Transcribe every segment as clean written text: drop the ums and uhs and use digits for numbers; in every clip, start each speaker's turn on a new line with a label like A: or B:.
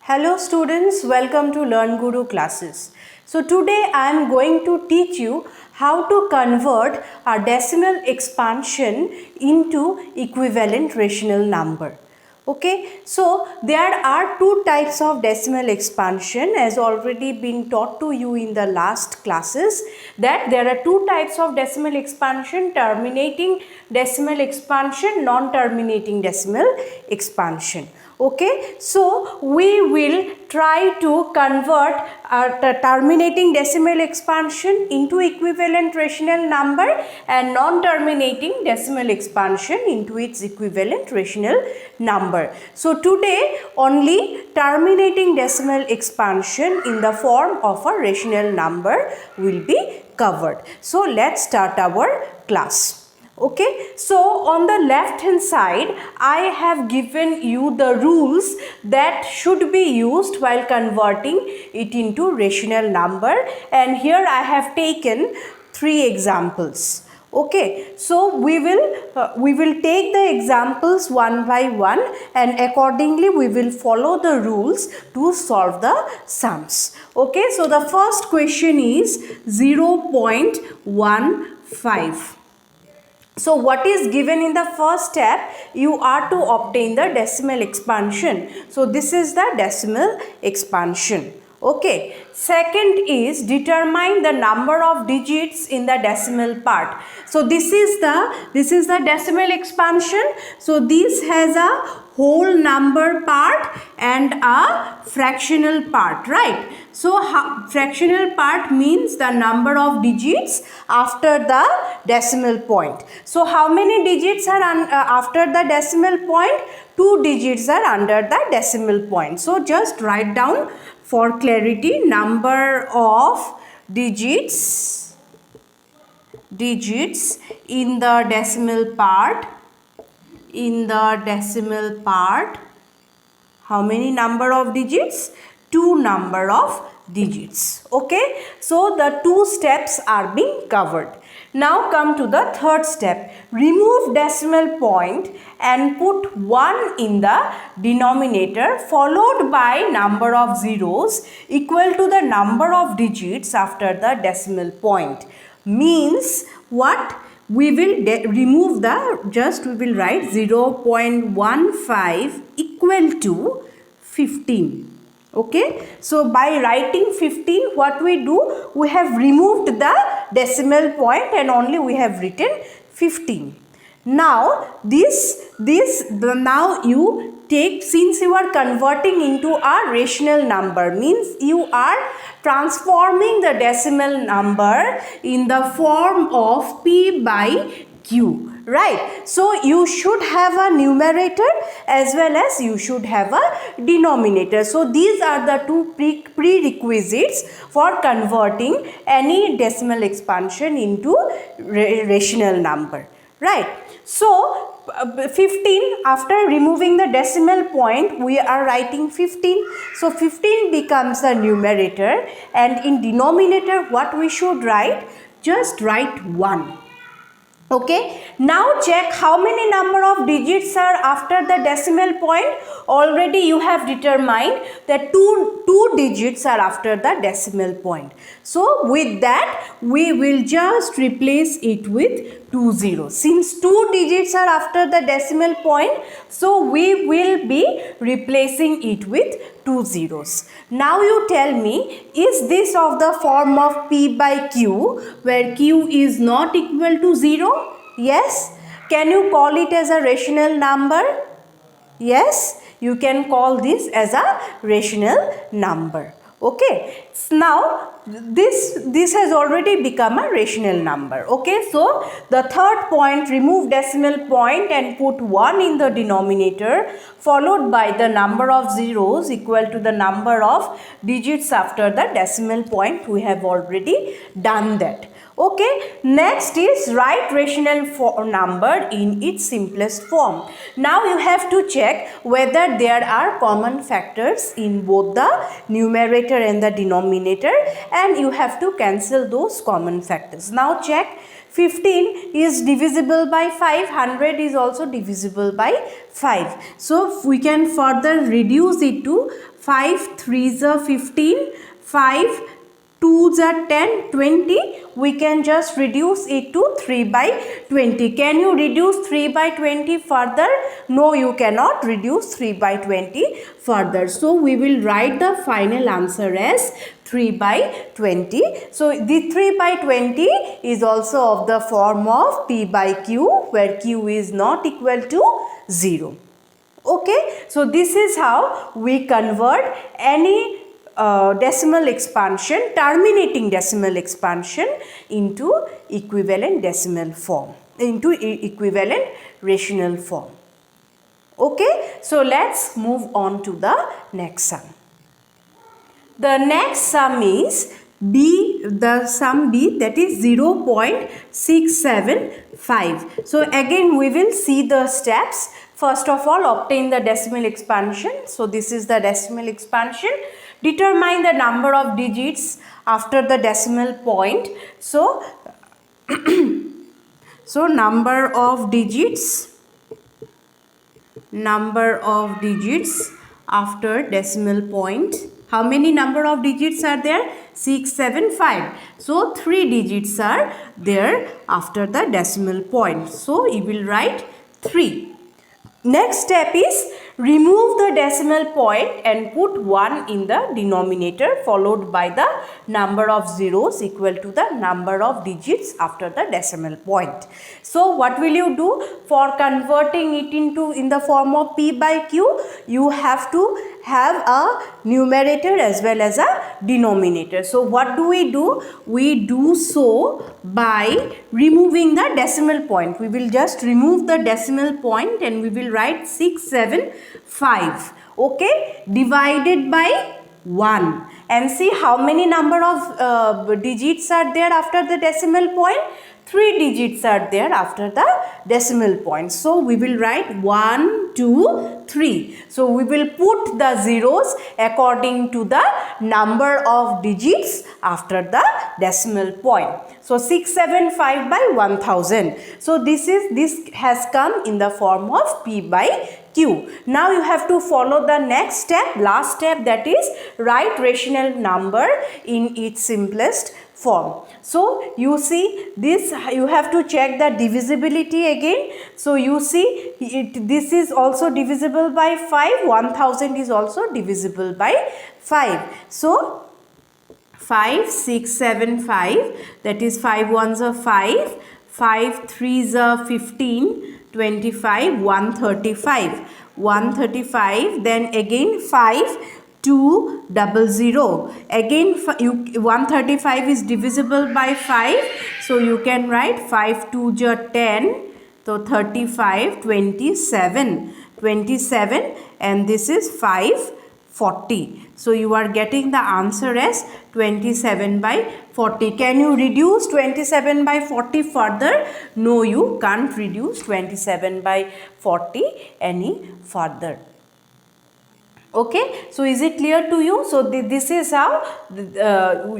A: Hello students, welcome to LearnGuru Classes. So today I am going to teach you how to convert a decimal expansion into equivalent rational number. Okay, so there are two types of decimal expansion as already been taught to you in the last classes, that there are two types of decimal expansion: terminating decimal expansion, non-terminating decimal expansion. Okay, so we will try to convert the terminating decimal expansion into equivalent rational number and non-terminating decimal expansion into its equivalent rational number. So today only terminating decimal expansion in the form of a rational number will be covered. So let's start our class. Okay, so on the left hand side I have given you the rules that should be used while converting it into rational number, and here I have taken 3 examples. Okay, so we will take the examples one by one, and accordingly we will follow the rules to solve the sums. Okay, so the first question is 0.15. So what is given in the first step? You are to obtain the decimal expansion. So this is the decimal expansion. Okay. Second is determine the number of digits in the decimal part. So this is the decimal expansion. So this has a whole number part and a fractional part, right? So fractional part means the number of digits after the decimal point. So how many digits are after the decimal point? 2 digits are under the decimal point. So just write down for clarity: number of digits in the decimal part. How many number of digits? 2 number of digits. Okay, so the 2 steps are being covered. Now come to the third step. Remove decimal point and put 1 in the denominator, followed by number of zeros equal to the number of digits after the decimal point. Means what? We will remove the, we will write 0.15 equal to 15. Okay, so by writing 15, what we do? We have removed the decimal point and only we have written 15. Now now you take, since you are converting into a rational number, means you are transforming the decimal number in the form of P by Q. Right, so you should have a numerator as well as you should have a denominator. So these are the 2 prerequisites for converting any decimal expansion into rational number. Right, so 15, after removing the decimal point, we are writing 15. So 15 becomes the numerator, and in denominator what we should write? Just write 1. Okay, now check how many number of digits are after the decimal point. Already you have determined that two digits are after the decimal point. So with that we will just replace it with 2 zeros. Since 2 digits are after the decimal point, so we will be replacing it with 2 zeros. Now you tell me, is this of the form of P by Q, where Q is not equal to 0? Yes. Can you call it as a rational number? Yes, you can call this as a rational number. Okay, now this has already become a rational number. Okay, so the third point, remove decimal point and put 1 in the denominator, followed by the number of zeros equal to the number of digits after the decimal point. We have already done that. Okay, next is write rational number in its simplest form. Now you have to check whether there are common factors in both the numerator and the denominator, and you have to cancel those common factors. Now check, 15 is divisible by 5, 100 is also divisible by 5. So we can further reduce it to 5 3s are 15, 5 2s are 10, 20. We can just reduce it to 3 by 20. Can you reduce 3 by 20 further? No, you cannot reduce 3 by 20 further. So we will write the final answer as 3 by 20. So the 3 by 20 is also of the form of P by Q, where Q is not equal to 0. Okay, so this is how we convert any decimal expansion, terminating decimal expansion into equivalent decimal form, into equivalent rational form. Okay, so let's move on to the next sum. The next sum is B, the sum B, that is 0.675. So again we will see the steps. First of all, obtain the decimal expansion. So this is the decimal expansion. Determine the number of digits after the decimal point. So, so number of digits after decimal point. How many number of digits are there? 6, 7, 5. So 3 digits are there after the decimal point. So you will write 3. Next step is remove the decimal point and put 1 in the denominator, followed by the number of zeros equal to the number of digits after the decimal point. So what will you do? For converting it in the form of P by Q, you have to have a numerator as well as a denominator. So what do? We do so by removing the decimal point. We will just remove the decimal point and we will write 675. Okay, divided by 1, and see how many number of digits are there after the decimal point. 3 digits are there after the decimal point. So we will write 1, 2, 3. So we will put the zeros according to the number of digits after the decimal point. So 675 by 1000. So this has come in the form of P by Q. Now you have to follow the next step, last step, that is write rational number in its simplest form. So you see this, you have to check the divisibility again. So you see this is also divisible by 5, 1000 is also divisible by 5. So 5, 6, 7, 5, that is 5 ones are 5, 5 threes are 15, 25, 135, 135, then again 5, 200. Again 135 is divisible by 5, so you can write 5 2s are 10, so 35, 27, 27, and this is 5, 40. So you are getting the answer as 27 by 40. Can you reduce 27 by 40 further? No, you can't reduce 27 by 40 any further. Okay, so is it clear to you? So this is how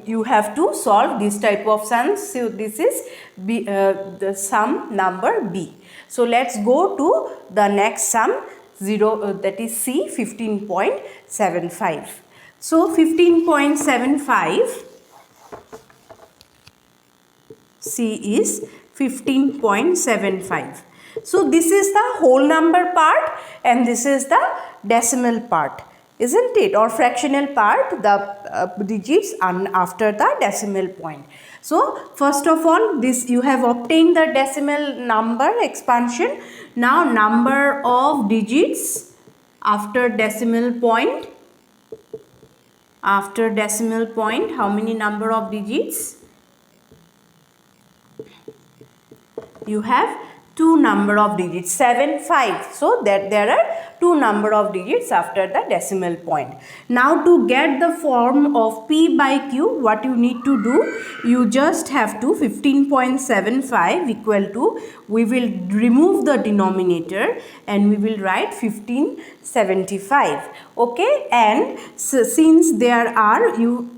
A: you have to solve this type of sums. So this is the sum number B. So let's go to the next sum, that is C, 15.75. So 15.75, C is 15.75. So this is the whole number part and this is the decimal part, isn't it, or fractional part, the digits after the decimal point. So first of all, this you have obtained the decimal number expansion. Now number of digits after decimal point. After decimal point, how many number of digits? You have 2 number of digits, 7, 5. So that there are 2 number of digits after the decimal point. Now to get the form of P by Q, what you need to do, you just have to 15.75 equal to, we will remove the denominator and we will write 1575. Okay, and so since there are, you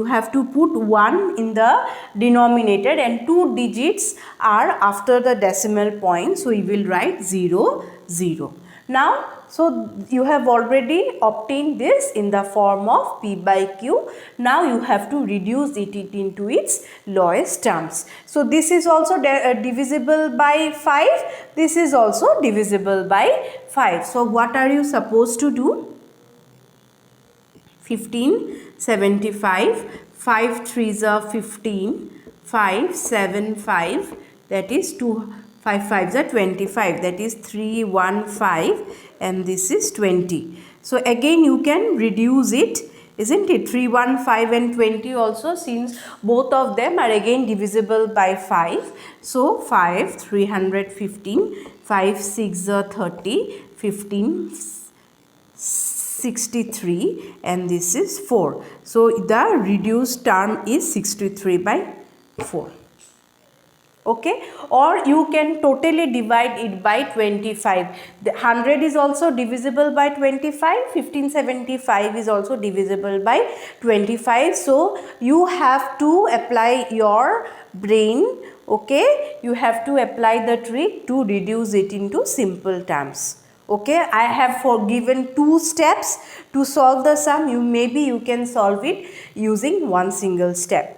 A: have to put 1 in the denominator and 2 digits are after the decimal point, so you will write 0, 0. Now So you have already obtained this in the form of P by Q. Now you have to reduce it into its lowest terms. So this is also divisible by 5. This is also divisible by 5. So what are you supposed to do? 1575, 5 3s are 15, 5 7 5, that is 2 5 5s are 25, that is 315, and this is 20. So again you can reduce it, isn't it? 315 and 20 also, since both of them are again divisible by 5. So 5 315, 5 6 are 30, 15 63, and this is 4. So the reduced term is 63 by 4. Okay, or you can totally divide it by 25. The 100 is also divisible by 25. 1575 is also divisible by 25. So you have to apply your brain. Okay, you have to apply the trick to reduce it into simple terms. Okay, I have given 2 steps to solve the sum. Maybe you can solve it using one single step.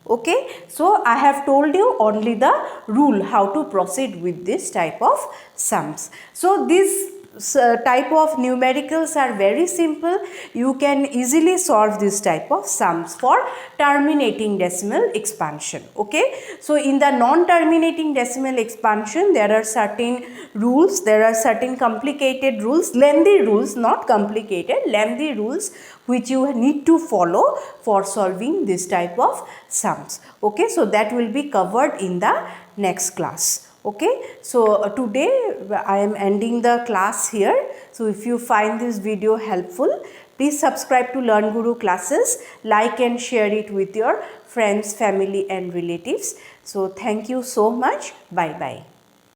A: Okay, so I have told you only the rule how to proceed with this type of sums. So this type of numericals are very simple. You can easily solve this type of sums for terminating decimal expansion. Okay, so in the non-terminating decimal expansion there are certain rules, there are certain complicated rules, lengthy rules, not complicated, lengthy rules which you need to follow for solving this type of sums. Okay, so that will be covered in the next class. Okay, so today I am ending the class here. So if you find this video helpful, please subscribe to LearnGuru Classes, like and share it with your friends, family and relatives. So thank you so much. Bye bye.